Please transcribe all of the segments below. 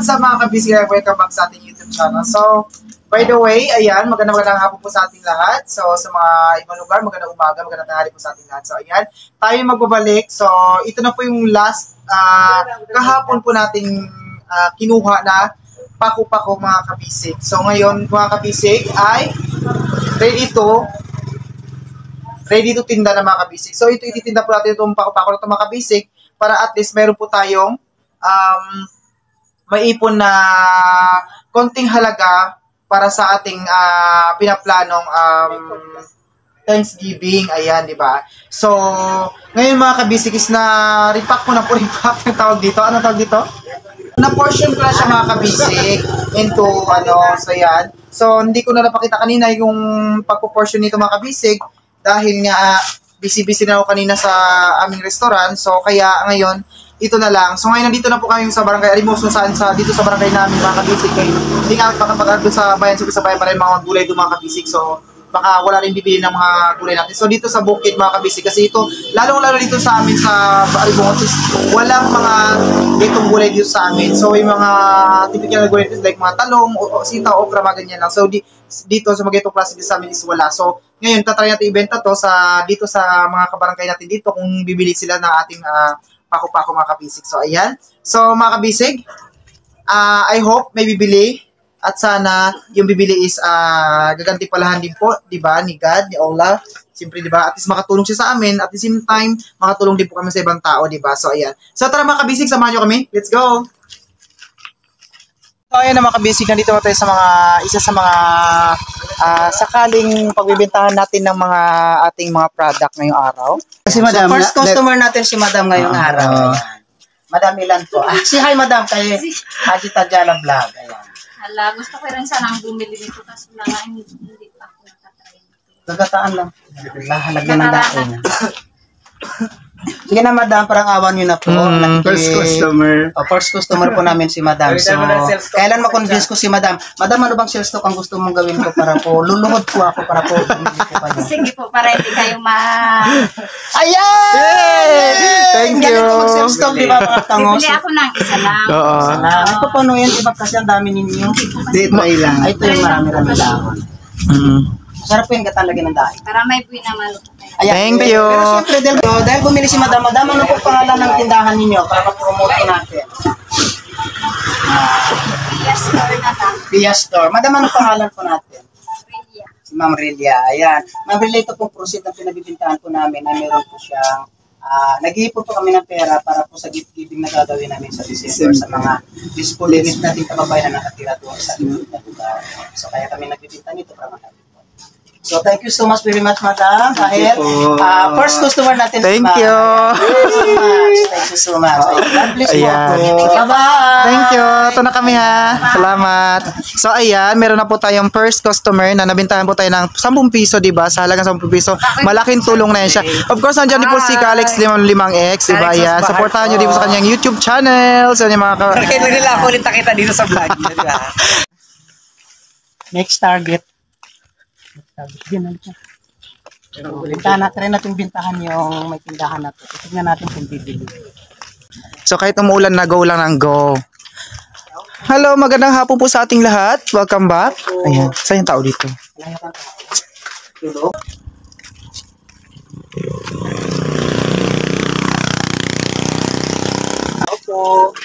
what's up mga kabisig? Welcome back sa ating YouTube channel. So, by the way, ayan, magandang hapon po sa ating lahat. So, sa mga ibang lugar, magandang umaga, magandang tanghali po sa ating lahat. So, ayan, tayo magbabalik. So, ito na po yung last kahapon po nating kinuha na pako-pako mga kabisig. So, ngayon mga kabisig ay ready to tinda na mga kabisig. So, ito ititinda po natin itong pako-pako na ito mga kabisig para at least meron po tayong maipon na konting halaga para sa ating pinaplanong Thanksgiving. Ayan, di ba? So, ngayon mga kabisig is na repack ko na po repack yung tawag dito. Ano tawag dito? Na-portion ko na siya mga kabisig into so yan. So, hindi ko na napakita kanina yung pagpo-portion nito mga kabisig dahil nga busy-busy na ako kanina sa aming restaurant. So, kaya ngayon, ito na lang. So, ngayon nandito na po kami sa barangay Alimos dito sa barangay namin mga kabisig. Kaya hindi nga makapag doon sa bayan. So, sa bayan pa rin mga gulay doon mga kabisig. So, baka wala rin bibili ng mga gulay natin. So, dito sa bukid mga kabisig. Kasi ito, lalong-lalo dito sa amin sa Alimos, walang mga ditong gulay dito sa amin. So, yung mga typical na gulay dito, like mga talong, sitaw, okra, mga ganyan lang. So, dito sa mga itong klase dito sa amin is wala. So, ngayon, tatry natin ibenta to dito sa mga kabarangay natin dito kung bibili sila ng ating pako-pako mga kabisig. So, ayan. So, mga kabisig, I hope may bibili at sana yung bibili is gaganti-palahan din po, di ba, ni God, ni Allah. Siyempre, di ba, at least makatulong siya sa amin. At the same time, makatulong din po kami sa ibang tao, di ba? So, ayan. So, tara mga kabisig, samahan nyo kami. Let's go! So, ayan na mga kabisig, nandito tayo sa isa sa mga sakaling pagbibentahan natin ng mga ating mga product ngayong araw. Kasi madam, so, first customer natin si madam ngayong araw. Madam Ilan po. Si hi madam kay Haji Tajala Vlog. Ayan. Hala, gusto ko rin sanang bumili nito kasi wala nga hindi pa ako nakatry nito. Gagataan lang. Halagyan ng daon. Sige na madam, parang awan nyo na po. First customer. First customer po namin si madam. So, kailan makonvince ko si madam? Madam, ano bang sales talk ang gusto mong gawin ko para po? Luluhod po ako para po. Sige po, para hindi kayo Ayan! Thank you! Ganito mag-sales talk, di ba mga tangos? Bibili ako ng isa lang. Oo. Ay, paano yan? Di ba kasi ang dami ninyo? Dito lang. Ay, ito yung marami-rami lang. Sarap po yung gatalagyan ng dahil. Para may buwi naman. Ayan, thank you. Pero siyempre, dahil bumili si Madam, ano po pangalan ng tindahan ninyo para ma-promote natin? Pia Store na lang. Pia Store. Madam, ano pangalan po natin? Pia. Si Ma'am Relia. Ayan. Ma'am Relia, ito pong proceed na pinabibintahan po namin na meron po siyang nag-iipon po kami ng pera para po sa gift giving na gagawin namin sa December sa mga disposable nating kababayan na nakatira doon sa inyong lugar. So, kaya kami nagbibinta nito para makapit. So, thank you so much very much, madam. Dahil, first customer natin. Thank you. Thank you so much. God bless you. Bye-bye. Thank you. Ito na kami ha. Salamat. So, ayan. Meron na po tayong first customer na nabintahan po tayo ng 10 piso, diba? Sa halagang 10 piso. Malaking tulong na yan siya. Of course, nandiyan din po si Alex 55X, diba? Ayan. Supportahan nyo din po sa kanyang YouTube channel. Sa kanyang mga Kailan nila ako ulit nakita dito sa vlog. Next target. Try natin bintahan yung may tindahan natin. Tignan natin kung bibili. So kahit umuulan na, go lang ng go. Hello, magandang hapon po sa ating lahat. Welcome back. Ayan, saan yung tao dito? Opo.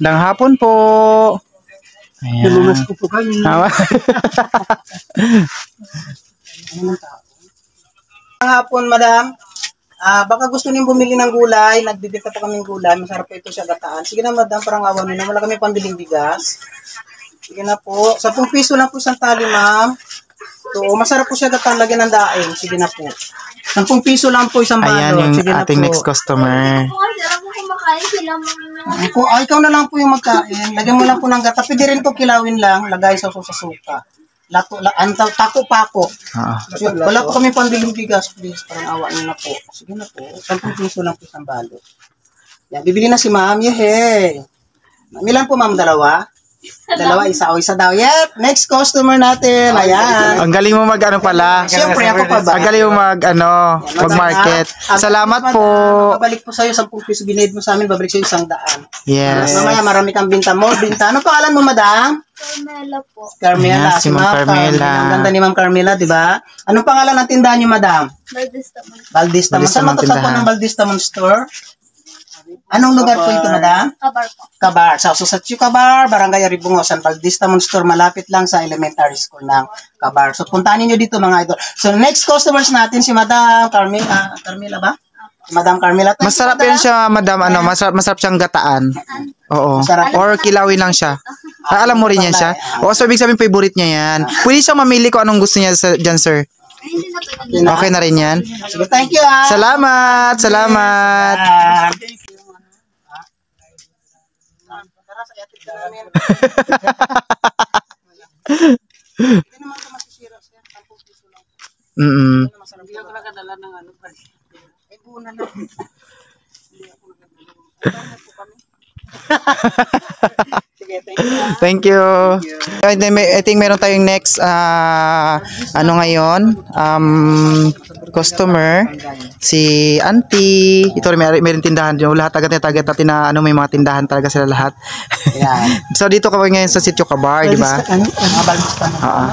Magandang hapon po. Ayan. Nalunas ko po kayo. Ang hapon, madam. Baka gusto niyo bumili ng gulay. Nagbibigay pa kaming gulay. Masarap po ito sa gataan. Sige na, madam. Parang awan nyo na. Wala kami pambiling bigas. Sige na po. 10 piso lang po isang tali, ma'am. So, masarap po siya gataan. Lagyan ng daing. Sige na po. 10 piso lang po isang balot. Ayan yung sige na ating po. next customer. Ikaw na lang po yung magkain. Lagyan mo lang po ng gata. Pwede rin po kilawin lang. Lagay sa suka. Tako-pako. Wala po kami pambiling bigas, please. Parang awa nyo na po. Sige na po. 10 piso lang po isang balot. Yan, bibili na si ma'am. Yehey. Ilan po ma'am? 2? Dalawa, isa o isa daw. Yep, next customer natin. Ayan. Ang galing mo mag-ano pala. Siyempre, ako pa ba? Ang galing mo mag-market. Salamat po. Babalik po sa'yo, 10 piso binid mo sa amin, babalik sa'yo 100. Yes. Mamaya, marami kang binta mo. Binta. Ano pangalan mo, madam? Carmela po. Carmela. Yes, si Ma'am Carmela. Ang ganda ni Ma'am Carmela, di ba? Anong pangalan ng tindahan niyo, madam? Baldistamon. Baldistamon. Baldistamon Saan matatagpuan tindahan. ng Baldistamon store? Anong lugar po ito, madam? Kabar po. Kabar. So, sa Kabar, Barangay Aribungosan, Baldistamon store, malapit lang sa elementary school ng Kabar. So, puntahan niyo dito, mga idol. So, next customers natin, si Madam Carmela. Carmela ba? Si Madam Carmela. Thank you, Masarap madam. yan siya, madam. Masarap siyang gataan. Oo. Masarap. Or kilawin lang siya. Alam mo rin yan siya. O, so ibig sabihin favorite niya yan. Pwede siyang mamili kung anong gusto niya dyan, sir. Ay, hindi na po. Okay na rin yan. Sige, thank you, ah. Salamat. Salamat. Tara, sa yatik ka namin. Hindi naman ito masisira siya. 10 piso lang. Mm-mm. Masarap. Hindi ako nakadala ng ano. Ay, buona na. Hindi ako nakadala. Po kami. Sige, thank you. Thank you. I think meron tayong next ano ngayon, customer, si Auntie. Ito rin meron tindahan dito. Lahat agad natin na ano, may mga tindahan talaga sila lahat. Ayan. So dito kami ngayon sa Sitio Kabar, di ba? Ano? Baldistamon. Oo.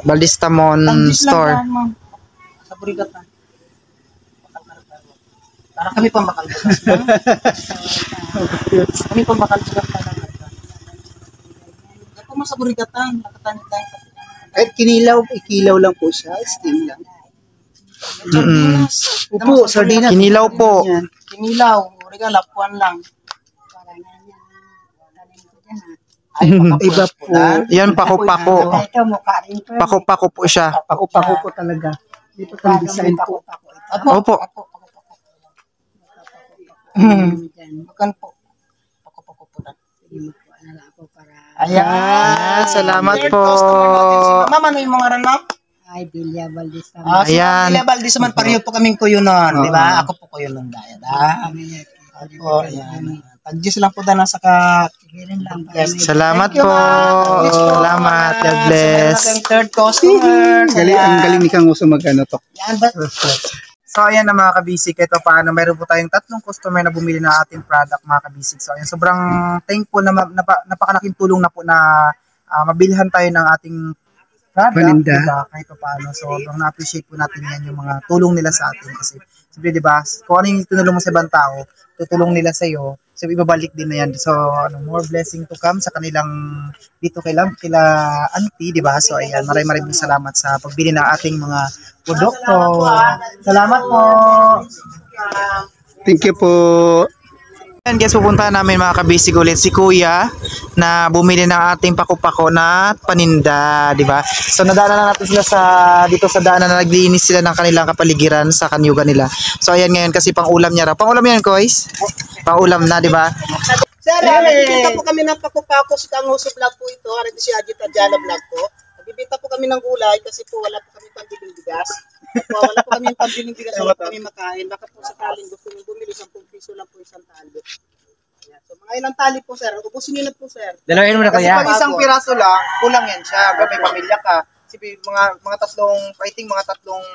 Baldistamon store. Sa Burigatan. Para kami pang bakal bukas. Kami pang bakal bukas talaga. Ako mo sa Burigatan, nakatanit tayo. Kahit ikilaw lang po siya, steam lang. Upo, sardinas. Kinilaw po. Yan. Kinilaw, regala, puwan lang. Ay, Iba po. Yan, pako-pako. Ito, mukha rin po. Pako-pako po siya. Pako-pako po talaga. Dito pang design po. Opo. Bukan po. Pako-pako po lang. Ayan, salamat Third po. customer natin si Ma'am, ano yung mga ran, ma'am? Ay, Bilya Baldistamon. Si Ayan. Ma'am Baldi man pareho po kaming kuyonon, di ba? Ako po kuyonon dahil. Ako, ayan. Tag-juice lang po na saka Salamat po. Salamat. God bless. Third customer. Ang galing ni Kang Uso mag-ano to. Yan ba? So ayan na mga kabisik, ito paano, meron po tayong 3 customer na bumili ng ating product mga kabisik. So ayan, sobrang thankful na napakalaking tulong na po na mabilhan tayo ng ating product. Paninda. Diba? Kahit pa paano. So sobrang na-appreciate po natin yan yung mga tulong nila sa atin. Kasi siyempre diba, kung ano yung tinulong mo sa ibang tao, tutulong nila sa iyo. So ibabalik din na yan. So more blessing to come sa kanilang dito kila Auntie, diba? So ayan, maraming salamat sa pagbili ng ating mga produkto. Salamat po. Thank you po. And guys, pupuntahan namin mga kabisig ulit si Kuya na bumili ng ating pako-pako na paninda, di ba? So nadaanan na natin sila dito sa daanan na naglinis sila ng kanilang kapaligiran sa kanyugan nila. So ayan ngayon kasi pang-ulam niya raw. Pang-ulam yan, Kois? Pang-ulam na, di ba? Sir, nagbibita po kami ng pakupako si Kanguso Vlog po ito. Harap si Ajit Adjana Vlog po. Nagbibita po kami ng gulay kasi po wala po kami pambiling bigas. Wala po kami pambiling bigas, wala po kami makain. Baka po sakaling gusto nyo bumili 10 piso lang po isang tali. Ayan. So mga ilang tali po sir, ubusin nyo na po sir. Dalawin mo na Kasi kaya. pag isang piraso lang, kulang yan siya. May pamilya ka. Kasi mga tatlong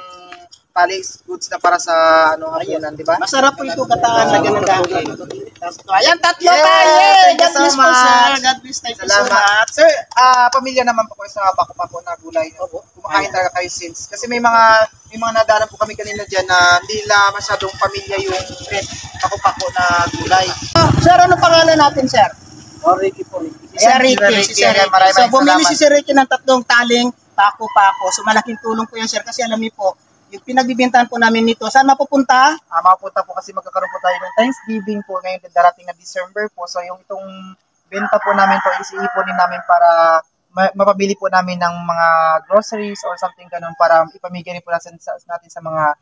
palis goods na para sa hapunan, di ba? Masarap po ito kataan na ganun dahil. Ayan, tatlo Yes, tayo! thank you God so bless po sir. much. God bless, thank you so Salamat. much. Sir, pamilya naman po kayo sa pako-pako na gulay. Kumakain talaga kayo since. Kasi may mga nadaanan po kami kanina dyan na hindi nila masyadong pamilya yung pako-pako na gulay. Sir, ano pangalan natin sir? Ricky po. Si Sir Ricky. Si Sir Ricky. Maraming So, bumili salamat. si Sir Ricky ng 3 taling pako-pako. So, malaking tulong po yan, sir. Kasi alam niyo po, yung pinagbibintahan po namin nito, saan mapupunta? Mapunta po kasi magkakaroon po tayo ng Thanksgiving po ngayon darating na December po. So yung itong benta po namin po is iipunin namin para mapabili po namin ng mga groceries or something ganun para ipamigay rin po natin sa mga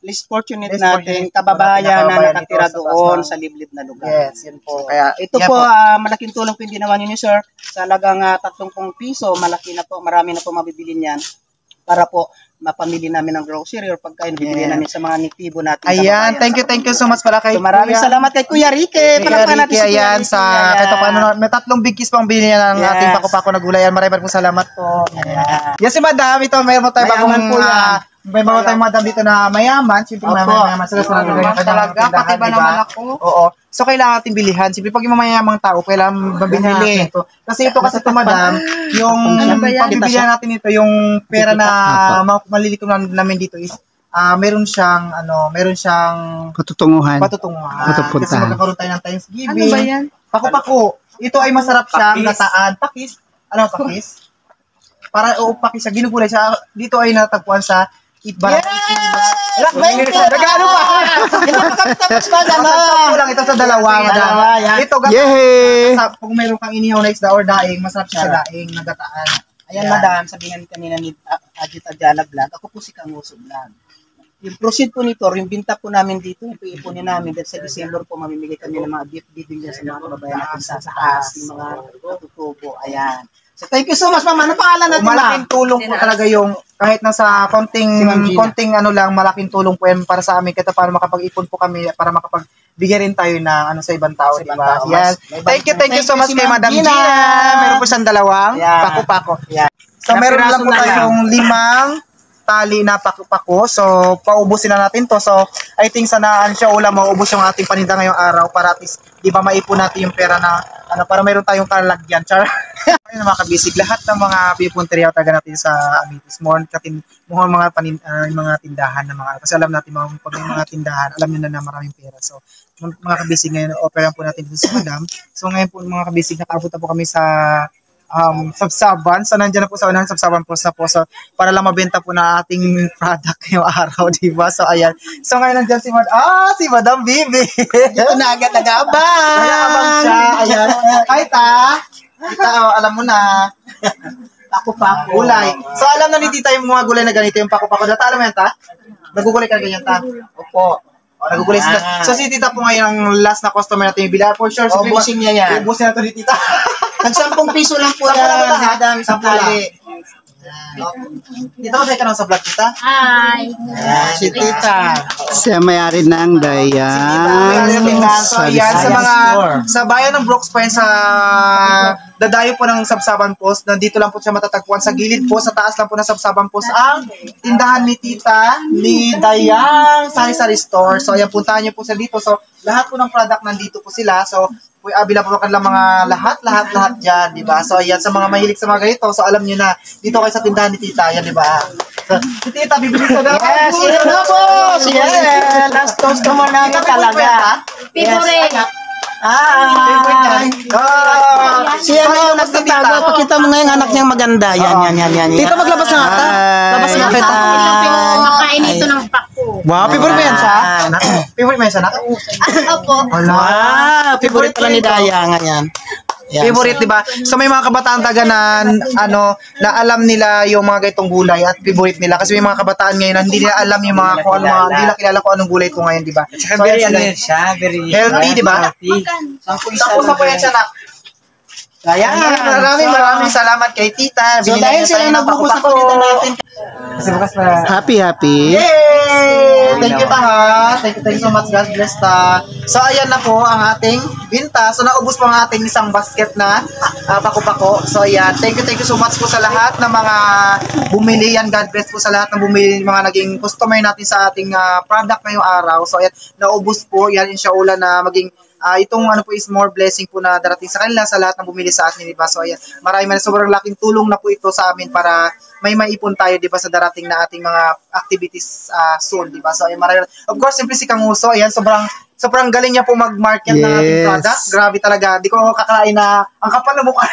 Least fortunate Least natin, fortunate po kababayan natin, na kababayan nakatira dito sa doon taas sa liblib na lugar. yes, yun po. Kaya Ito yan po, malaking tulong po yung ginawa niyo, sir. Sa halagang 30 piso, malaki na po, marami na po mabibili niyan. Para po, mapamili namin ng grocery or pagkain bibili namin sa mga nitibo natin. Ayan, thank you so much pala kay So, maraming Kuya. salamat kay Kuya Ricky. Palakpakan natin si Kuya Ayan, Ricky. sa kahit pa paano, may 3 big kiss pang bilhin niya ng Yes. ating pako-pako na gulay. Maraming salamat po. Ayan. Yes, si Madam, ito mayroon tayo Mayaman bagong po yan. may bago tayong Madam dito na mayaman. Siyempre Opo. mayaman sila sa Mayaman talaga, pati ba naman ako? Oo. So kailangan natin bilihan. Siyempre pag yung mamayamang tao, kailangan mabili. Kasi ito Madam, yung pagbibilihan natin ito, yung pera na malilikom namin dito is meron siyang Patutunguhan. patutunguhan. Patupuntahan. Kasi magkakaroon tayo ng Thanksgiving. Ano ba yan? Pako-pako. Ito ay masarap siyang gataan. Pakis. Ano pakis? Para pakis siya, ginugulay siya. Dito ay natagpuan sa Barangay Nagano pa? Tapos ba dyan? Tatagpo lang ito sa dalawa. Dalawa, yan. Ito Yay! kung meron kang inihaw na isda or daing, masarap siya sa daing na gataan. Ayan, madam, sabihin kanina ni Adjut Adjana Vlog, ako po si Kanguso Vlog. Yung proceed po nito, yung binta po namin dito, yung iipunin namin dahil sa December po mamimigay kami ng mga gift giving dyan sa mga kababayan natin sa taas, yung mga natutubo. Ayan. So thank you so much, ma'am. Ano pangalan natin, ma'am? Malaking tulong po talaga yung kahit nasa Si Ma'am Gina. konting ano lang, malaking tulong po yan para sa amin kahit para makapag-ipon po kami para makapagbigay rin tayo ng sa ibang tao, Sa di ibang ba? tao. Yan. May Thank you so much si kay Ma'am Madam Gina. Gina. Meron po siyang dalawang Yeah. pako-pako. Yeah. So meron lang po Piraso na tayong 5 tali na pako-pako. So paubusin na natin to. So I think sana siya ulam maubos yung ating paninda ngayong araw para at least di ba maipon natin yung pera na para meron tayong kalagyan. Char. Ayun mga kabisig, lahat ng mga pipunteriya taga natin sa Amitis Morn, mga tindahan na mga kasi alam natin pag may mga tindahan, alam niyo na maraming pera. So mga kabisig ngayon, opera po natin dito sa Madam. So ngayon po mga kabisig, nakaabot na po kami sa Sabsaban. So nandiyan na po sa unang Sabsaban po sa so, para lang mabenta po na ating product ngayong araw, di ba? So ayan. So ngayon nandiyan si Madam Bibi. Ito na agad nag-abang. Nag-aabang siya. Ayan. Hi, ta. Tita, alam mo na. Pako-pako. Gulay. So alam na ni tita yung mga gulay na ganito, yung pako-pako. Data, alam mo yan, ta? Nagugulay ka na ganyan, ta? Opo. Nagugulay sila. So si tita po ngayon ang last na customer natin yung bila. For sure, Ubusin niya yan. Ubusin na to ni tita. Nag-10 piso lang po Sampu lang yan, ba, ha? madam. Sampu lang. Tita, kasi ka naman sa vlog, tita. Hi. Si tita. Siya may-ari ng Dayan. So ayan, sa bayan ng Brooks Point, sa dadayo po ng Sabsaban Post, nandito lang po siya matatagpuan sa gilid po, sa taas lang po ng Sabsaban Post, ang tindahan ni Tita, ni Dayang Sari-Sari Store. So ayan, puntahan niyo po sila dito. So lahat po ng product nandito po sila. So bila po kanilang mga lahat dyan, di ba? So ayan, sa mga mahilig sa mga ganito, so alam niyo na, dito kayo sa tindahan ni Tita, yan, di ba? So, si Tita, bibili sa dapat. Yes, yun na po. Yes, last customer namin talaga. Favorite. Hi. Si ano, Nasa nagtatago. Pakita mo nga yung anak niyang maganda. Yan. Tita, maglabas na ata. Labas na kita. Makain ito ng pako. Wow, favorite mo yan siya? Favorite mo yan siya, nak? Opo. Wow, favorite pala ni Daya nga yan. Yan. Favorite, di ba? So may mga kabataan taga na na alam nila yung mga gaitong gulay at favorite nila kasi may mga kabataan ngayon na hindi nila alam yung mga kung ano, hindi nila kilala kung anong gulay ito ngayon, di ba? So, Very ayan ano sila. yan siya, very Healthy, di ba? Sampu yan siya, nak. Ayan, maraming salamat kay Tita. So Binili dahil niya sila tayo ng nabubos sa pako-pako. paninda natin. Kasi bukas pa. Happy. Yay! Thank you, ha. Thank you so much. God bless, ta. So, ayan na po ang ating binta. So, naubos po ang ating isang basket na pako-pako. So, ayan. Thank you so much po sa lahat ng mga bumili. Yan, God bless po sa lahat ng bumili, mga naging customer natin sa ating product ngayong araw. So, ayan, naubos po. Yan, insyaAllah na maging itong ano po is more blessing po na darating sa kanila sa lahat ng bumili sa atin, di ba? So ayan, sobrang laking tulong na po ito sa amin para may maipon tayo, di ba, sa darating na ating mga activities soon, di ba? So ayan, of course, siyempre si Kanguso, ayan, sobrang galing niya po mag-market ng ating Yes. product. Grabe talaga. Di ko kakalain na ang kapal na mukha.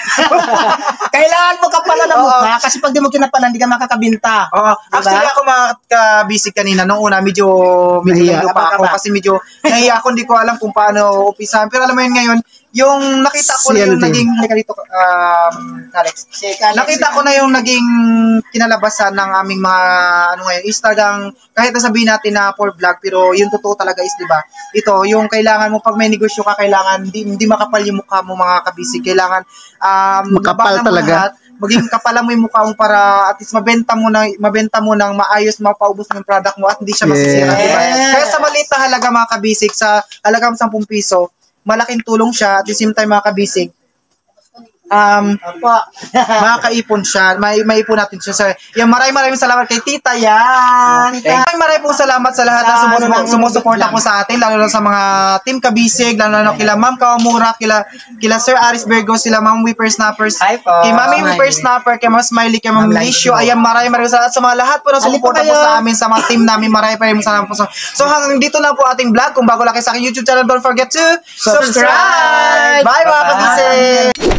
Kailangan mo kapalan ng mukha kasi pag di mo kinapalan, di ka makakabinta. Oo. Actually, ako busy kanina. Nung una, medyo Nahiya. lalo pa ako kasi medyo nahiya ako. Hindi ko alam kung paano umpisahan. Pero alam mo yun ngayon, yung nakita ko na yung CLD. naging, halika dito, Alex. Nakita ko na yung naging kinalabasan ng aming mga, Instagram, kahit nasabihin natin na for vlog, pero yung totoo talaga is, di ba, ito, yung kailangan mo, pag may negosyo ka, kailangan, hindi makapal yung mukha mo, mga kabisig, kailangan, Makapal labanan mo talaga. lahat, maging kapalan mo yung mukha mo para at least mabenta mo ng maayos, mapaubos mo yung product mo at hindi siya masisira, Yes. diba? Kaya sa maliit na halaga mga kabisig, sa halagang 10 piso, malaking tulong siya at the same time mga kabisig, makakaipon siya, maipon natin siya. So, yan, maraming salamat kay Tita yan. Maraming pong salamat sa lahat na sumusuporta po sa atin, lalo na sa mga Team Kabisig, lalo na kila Ma'am Kawamura, kila Sir Aris Virgo, sila Ma'am Whippersnappers, Hi po. kay Mami Whippersnapper, kay Ma'am Smiley, kay Ma'am Lisho. Ayan, maraming salamat sa mga lahat po na sumuporta po sa amin, sa mga team namin. Maraming salamat po. So, hanggang dito na po ating vlog. Kung bago lang kayo sa aking YouTube channel, don't forget to subscribe! Bye mga Kabisig!